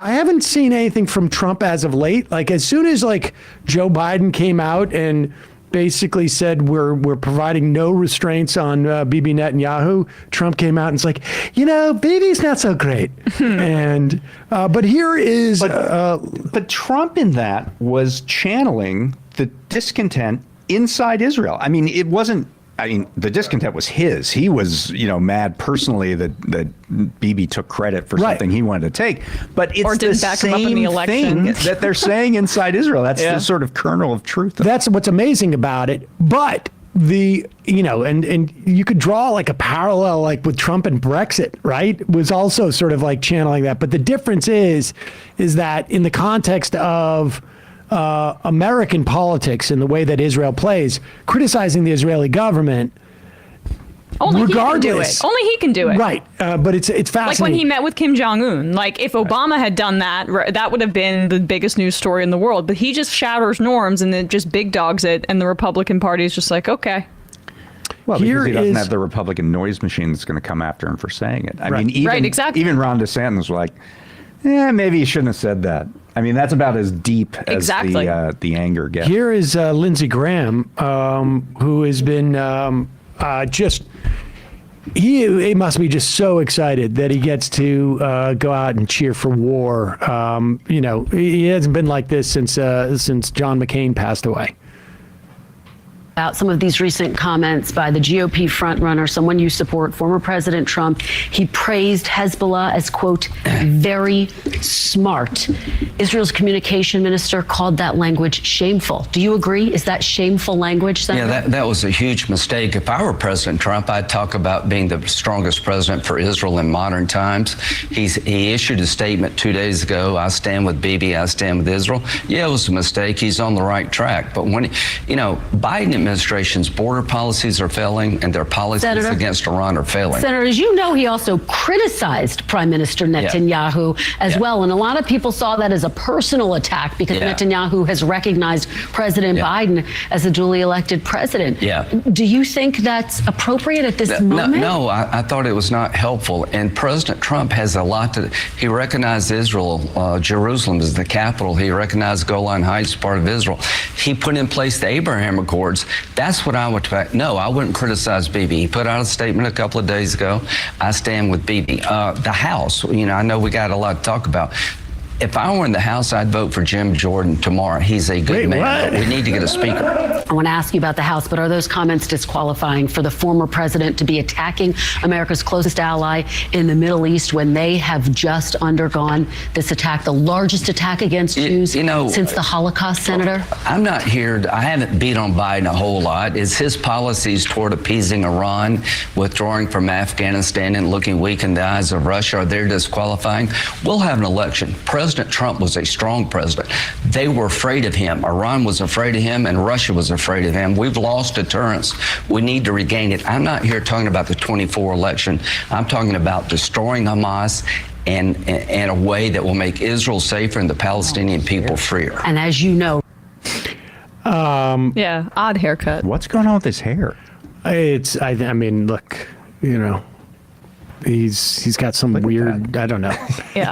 I haven't seen anything from Trump as of late. Like as soon as like Joe Biden came out and basically said we're providing no restraints on Bibi Netanyahu, Trump came out and it's like, Bibi's not so great. And but here is but Trump in that was channeling the discontent inside Israel. I mean, it wasn't. I mean, the discontent was his. He was, mad personally that Bibi took credit for something he wanted to take. But it's the same thing that they're saying inside Israel. That's the sort of kernel of truth. That's what's amazing about it. But and you could draw like a parallel like with Trump and Brexit, right? Was also sort of like channeling that. But the difference is that in the context of American politics and the way that Israel plays, criticizing the Israeli government, only he can do it. Only he can do it. Right. But it's fascinating. Like when he met with Kim Jong-un. Like if Obama had done that, that would have been the biggest news story in the world. But he just shatters norms and then just big dogs it. And the Republican Party is just like, okay. Well, because he doesn't have the Republican noise machine that's going to come after him for saying it. I mean, even Ron DeSantis was like, maybe you shouldn't have said that. I mean, that's about as deep as the anger gets. Here is Lindsey Graham, who has been he must be just so excited that he gets to go out and cheer for war. He hasn't been like this since John McCain passed away. About some of these recent comments by the GOP frontrunner, someone you support, former President Trump. He praised Hezbollah as, quote, very smart. Israel's communication minister called that language shameful. Do you agree? Is that shameful language, Senator? Yeah, that was a huge mistake. If I were President Trump, I'd talk about being the strongest president for Israel in modern times. He issued a statement 2 days ago, I stand with Bibi, I stand with Israel. Yeah, it was a mistake. He's on the right track. But when, Biden administration's border policies are failing and their policies against Iran are failing. Senator, as you know, he also criticized Prime Minister Netanyahu as well. And a lot of people saw that as a personal attack because Netanyahu has recognized President Biden as a duly elected president. Do you think that's appropriate at this moment? No, I thought it was not helpful. And President Trump has a lot he recognized Israel, Jerusalem as the capital. He recognized Golan Heights, part of Israel. He put in place the Abraham Accords. That's what I would expect. No, I wouldn't criticize Bibi. He put out a statement a couple of days ago. I stand with Bibi. The House, I know we got a lot to talk about. If I were in the House, I'd vote for Jim Jordan tomorrow. He's a good man. But we need to get a speaker. I want to ask you about the House, but are those comments disqualifying for the former president to be attacking America's closest ally in the Middle East when they have just undergone this attack, the largest attack against Jews since the Holocaust, Senator? I'm not here. I haven't beat on Biden a whole lot. Is his policies toward appeasing Iran, withdrawing from Afghanistan and looking weak in the eyes of Russia, are they disqualifying? We'll have an election. President Trump was a strong president. They were afraid of him. Iran was afraid of him, and Russia was afraid of him. We've lost deterrence. We need to regain it. I'm not here talking about the 24 election. I'm talking about destroying Hamas and a way that will make Israel safer and the Palestinian people freer. And as you know, odd haircut. What's going on with his hair? I mean, look, he's got some weird, I don't know.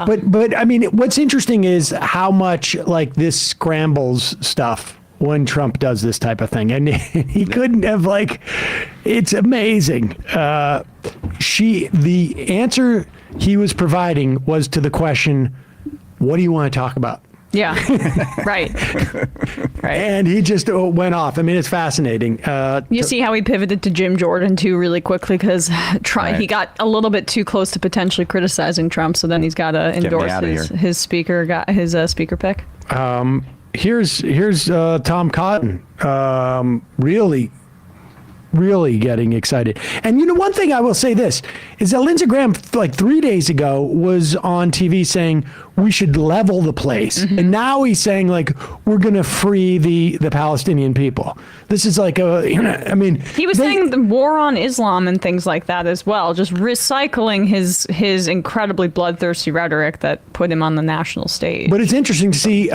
But I mean, what's interesting is how much like this scrambles stuff when Trump does this type of thing. And he couldn't have it's amazing. The answer he was providing was to the question, what do you want to talk about? Yeah, right. And he just went off. I mean, it's fascinating. You see how he pivoted to Jim Jordan, too, really quickly, because he got a little bit too close to potentially criticizing Trump. So then he's got to endorse his speaker pick. Here's Tom Cotton really getting excited. And one thing I will say this is that Lindsey Graham 3 days ago was on TV saying we should level the place. And now he's saying we're going to free the Palestinian people. This is he was saying the war on Islam and things like that as well, just recycling his incredibly bloodthirsty rhetoric that put him on the national stage. But it's interesting to see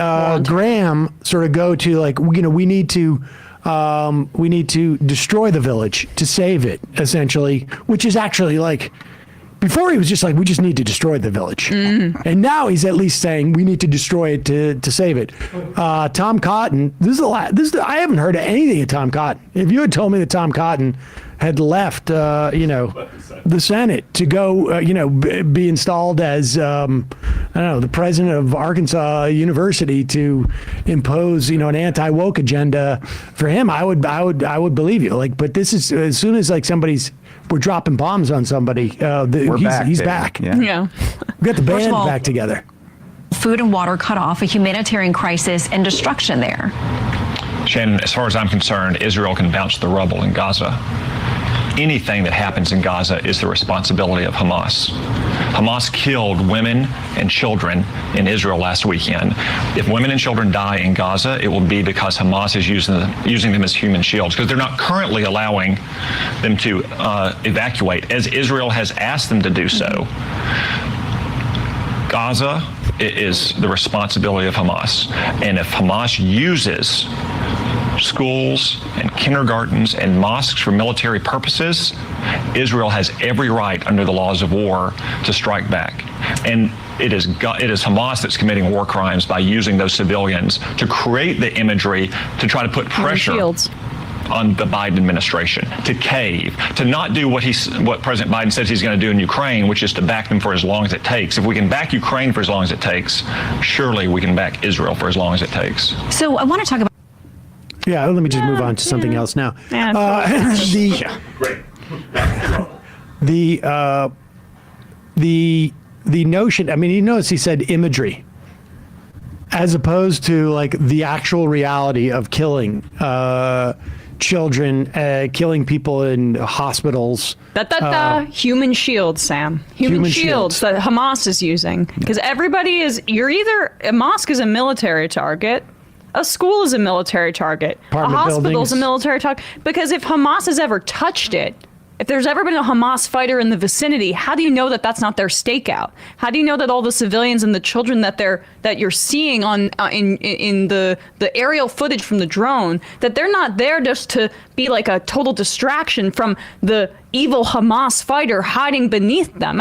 Graham sort of go to we need to destroy the village to save it, essentially, which is actually Before he was just like, we just need to destroy the village. And now he's at least saying we need to destroy it to save it. Tom Cotton, I haven't heard anything of Tom Cotton. If you had told me that Tom Cotton had left, the Senate to go, be installed as, the president of Arkansas University to impose, an anti-woke agenda for him, I would believe you. But this is, as soon as we're dropping bombs on somebody, he's back. Yeah. We got the band back together. Food and water cut off, a humanitarian crisis and destruction there. Shannon, as far as I'm concerned, Israel can bounce the rubble in Gaza. Anything that happens in Gaza is the responsibility of Hamas. Hamas killed women and children in Israel last weekend. If women and children die in Gaza, it will be because Hamas is using them as human shields, because they're not currently allowing them to evacuate, as Israel has asked them to do so. Gaza is the responsibility of Hamas. And if Hamas uses schools and kindergartens and mosques for military purposes, Israel has every right under the laws of war to strike back. And it is Hamas that's committing war crimes by using those civilians to create the imagery to try to put pressure on the Biden administration to cave, to not do what President Biden says he's going to do in Ukraine, which is to back them for as long as it takes. If we can back Ukraine for as long as it takes, surely we can back Israel for as long as it takes. So I want to talk about. Yeah, let me just move on to something else now. The notion, you notice he said imagery, as opposed to the actual reality of killing children, killing people in hospitals. Human shields, Sam. Human shields that Hamas is using. Because a mosque is a military target. A school is a military target. A hospital is a military target. Because if Hamas has ever touched it, if there's ever been a Hamas fighter in the vicinity, how do you know that that's not their stakeout? How do you know that all the civilians and the children that you're seeing on in the aerial footage from the drone, that they're not there just to be like a total distraction from the evil Hamas fighter hiding beneath them?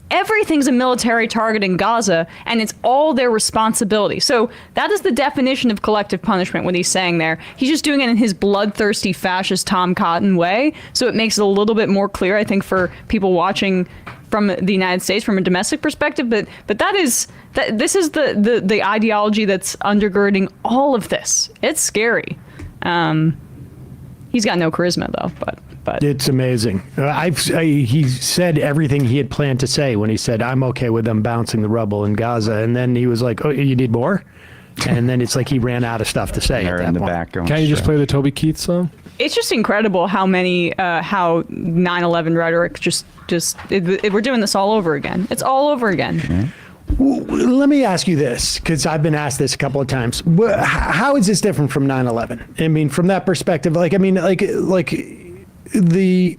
Everything's a military target in Gaza, and it's all their responsibility. So that is the definition of collective punishment, what he's saying there. He's just doing it in his bloodthirsty fascist Tom Cotton way. So it makes it a little bit more clear, I think, for people watching from the United States from a domestic perspective. But this is the ideology that's undergirding all of this. It's scary. He's got no charisma, though, but it's amazing. He said everything he had planned to say when he said, I'm okay with them bouncing the rubble in Gaza. And then he was like, oh, you need more? And then it's like he ran out of stuff to say. They're in the back going, Can't you just play the Toby Keith song? It's just incredible how 9/11 rhetoric we're doing this all over again. It's all over again. Mm-hmm. Let me ask you this, because I've been asked this a couple of times. How is this different from 9/11? From that perspective, the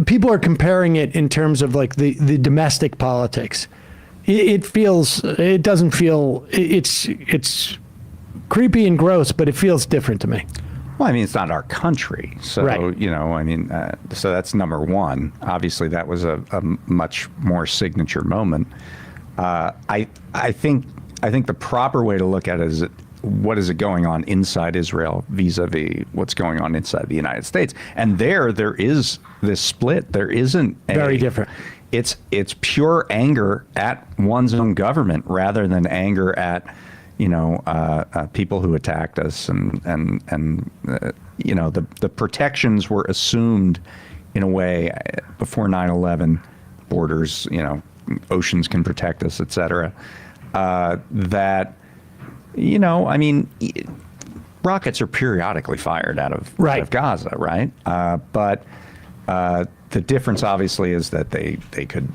people are comparing it in terms of the domestic politics. It's creepy and gross, but it feels different to me. Well, it's not our country. So, right. So that's number one. Obviously, that was a much more signature moment. I think the proper way to look at it is what is it going on inside Israel vis-a-vis what's going on inside the United States. And there is this split. There isn't very different. It's pure anger at one's own government rather than anger at people who attacked us, and the protections were assumed in a way before 9/11, borders, oceans can protect us, et cetera, that, rockets are periodically fired out of Gaza, right? But the difference obviously is that they could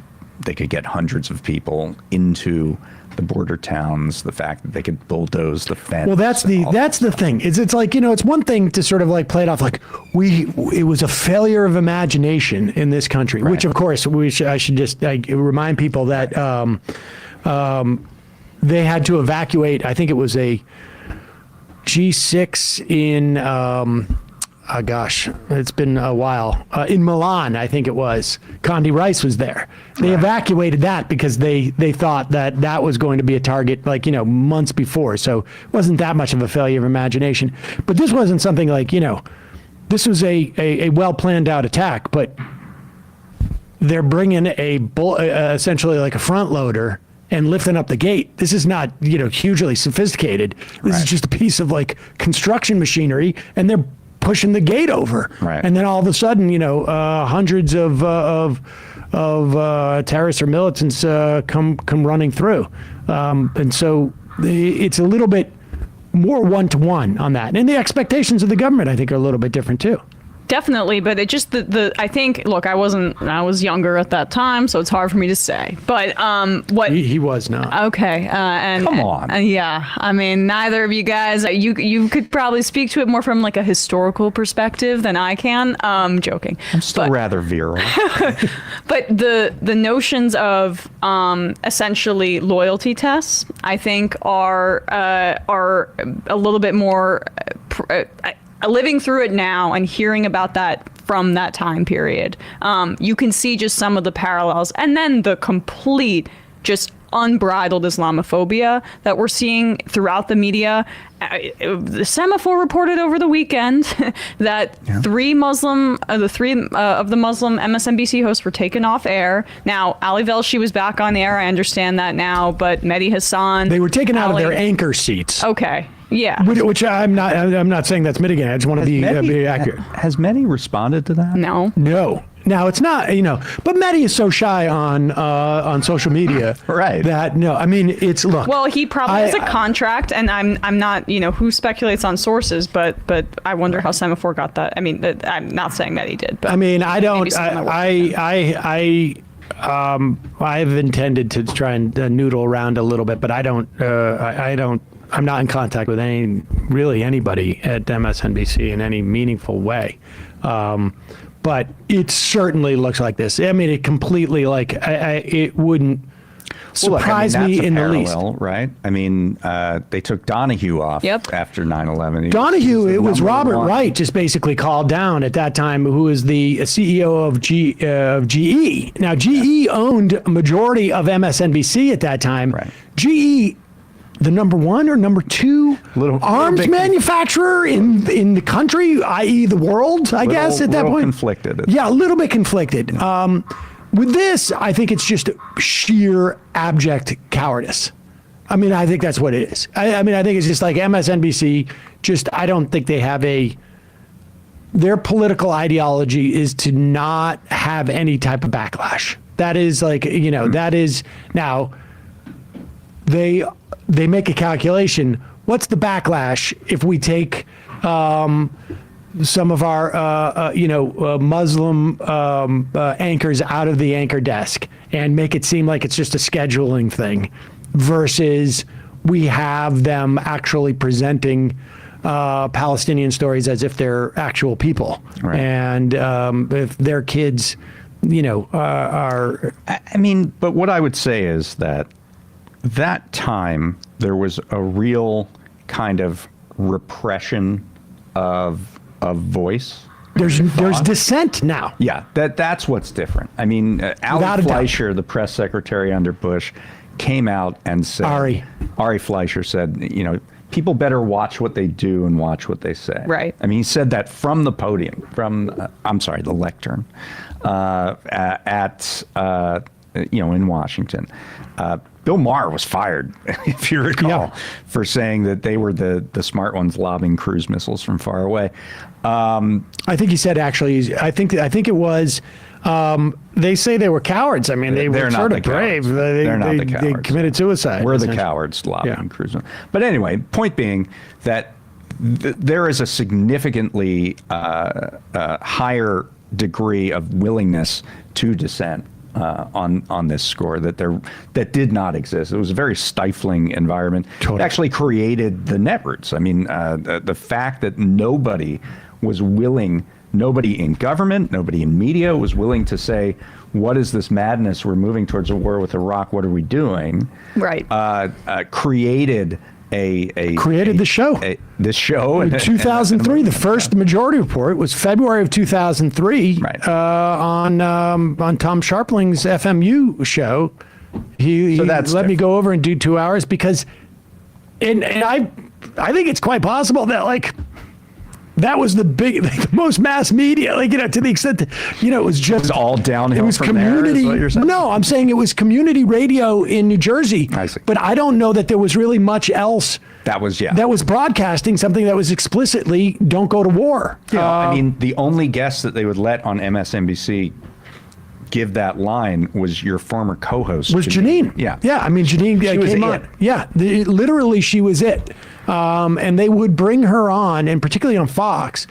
get hundreds of people into the border towns, the fact that they could bulldoze the fence. Well, that's the thing. It's like, it's one thing to sort of play it off like it was a failure of imagination in this country, right. Which of course I should just remind people that they had to evacuate. I think it was a G6 in gosh, it's been a while. In Milan, I think it was. Condi Rice was there. They evacuated that because they thought that was going to be a target, like, months before. So it wasn't that much of a failure of imagination. But this wasn't something like, this was a well planned out attack, but they're bringing essentially like a front loader and lifting up the gate. This is not, hugely sophisticated. This is just a piece of like construction machinery, and they're pushing the gate over. Right. And then all of a sudden, hundreds of terrorists or militants come running through. And so it's a little bit more one-to-one on that. And the expectations of the government, I think, are a little bit different too. Definitely, but it just I think, look, I was younger at that time, so it's hard for me to say. But what he was not. Okay, and come on, yeah, I mean, neither of you guys, you could probably speak to it more from like a historical perspective than I can. Joking. I'm still rather virile. But the notions of essentially loyalty tests, I think, are a little bit more. Living through it now and hearing about that from that time period, you can see just some of the parallels, and then the complete, just unbridled Islamophobia that we're seeing throughout the media. The Semaphore reported over the weekend that three of the Muslim MSNBC hosts were taken off air. Now, Ali Velshi was back on air. I understand that now, but Mehdi Hassan, they were taken out of their anchor seats. Okay. Yeah. Which I'm not saying that's mitigating. I just want to be accurate. Has Mehdi responded to that? No. Now it's not, but Mehdi is so shy on social media, right? That it's look. Well, he probably has a contract, and I'm not, who speculates on sources, but I wonder how Semaphore got that. I mean, I'm not saying that he did, but I've intended to try and noodle around a little bit, but I'm not in contact with anybody at MSNBC in any meaningful way. But it certainly looks like this. I mean, it completely it wouldn't surprise me in the least. Right? I mean, they took Donahue off after 9/11. Donahue, it was Robert Wright just basically called down at that time, who was the CEO of GE. Now, GE owned a majority of MSNBC at that time. Right. GE, the number one or number two arms manufacturer in the country, i.e. the world, I guess, at that point. Conflicted. Yeah, a little bit conflicted. With this, I think it's just sheer abject cowardice. I mean, I think that's what it is. I think it's just like MSNBC, I don't think they have their political ideology is to not have any type of backlash. That is that is, now, they make a calculation. What's the backlash if we take some of our Muslim anchors out of the anchor desk and make it seem like it's just a scheduling thing, versus we have them actually presenting Palestinian stories as if they're actual people, right. And if their kids, are. I mean, but what I would say is that time there was a real kind of repression of voice. There's dissent now. Yeah, that's what's different. I mean, Ali Fleischer, the press secretary under Bush, came out and said, Ari Fleischer said, people better watch what they do and watch what they say. Right. I mean, he said that from the podium, the lectern, in Washington. Bill Maher was fired, if you recall, for saying that they were the smart ones lobbing cruise missiles from far away. I think he said, actually, I think it was, they say they were cowards. I mean, they were sort of brave. They're not the cowards. They committed suicide. We're the cowards lobbing cruise missiles. But anyway, point being that there is a significantly higher degree of willingness to dissent on this score that did not exist. It was a very stifling environment. Totally. It actually created the netroots. I mean, the fact that nobody in government, nobody in media was willing to say, what is this madness? We're moving towards a war with Iraq. What are we doing? Right. Created created the show. This show in 2003. The first Majority Report was February of 2003. Right. On Tom Sharpling's FMU show. He let me go over and do 2 hours because, and I think it's quite possible that like. That was the most mass media, like, to the extent that, it was just. It was all downhill. It was from community. There, is what you're saying? No, I'm saying it was community radio in New Jersey. I see. But I don't know that there was really much else. That was broadcasting something that was explicitly don't go to war. I mean, the only guest that they would let on MSNBC give that line was your former co-host. Was Janine. Yeah. Yeah, I mean, Janine came on. Yeah, literally she was it. And they would bring her on, and particularly on Fox,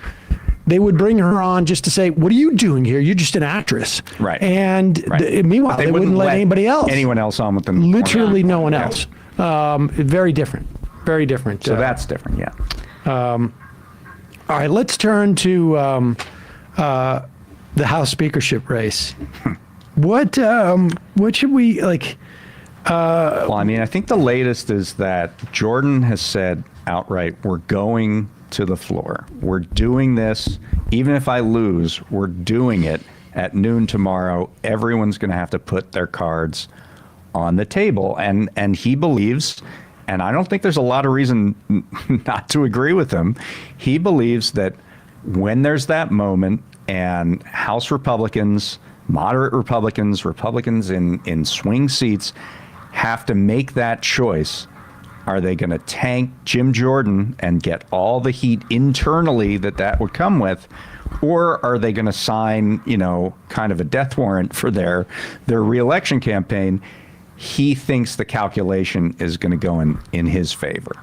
they would bring her on just to say, what are you doing here? You're just an actress. Right. And meanwhile, they wouldn't let anybody else. Anyone else on with them. Literally no one else. Very different. Very different. So that's different, yeah. All right, let's turn to the House speakership race. What should we, like... Well, I mean, I think the latest is that Jordan has said outright, we're going to the floor. We're doing this. Even if I lose, we're doing it at noon tomorrow. Everyone's going to have to put their cards on the table. And he believes, and I don't think there's a lot of reason not to agree with him, he believes that when there's that moment and House Republicans, moderate Republicans, Republicans in swing seats, have to make that choice. Are they going to tank Jim Jordan and get all the heat internally that would come with? Or are they going to sign, kind of a death warrant for their reelection campaign? He thinks the calculation is going to go in his favor.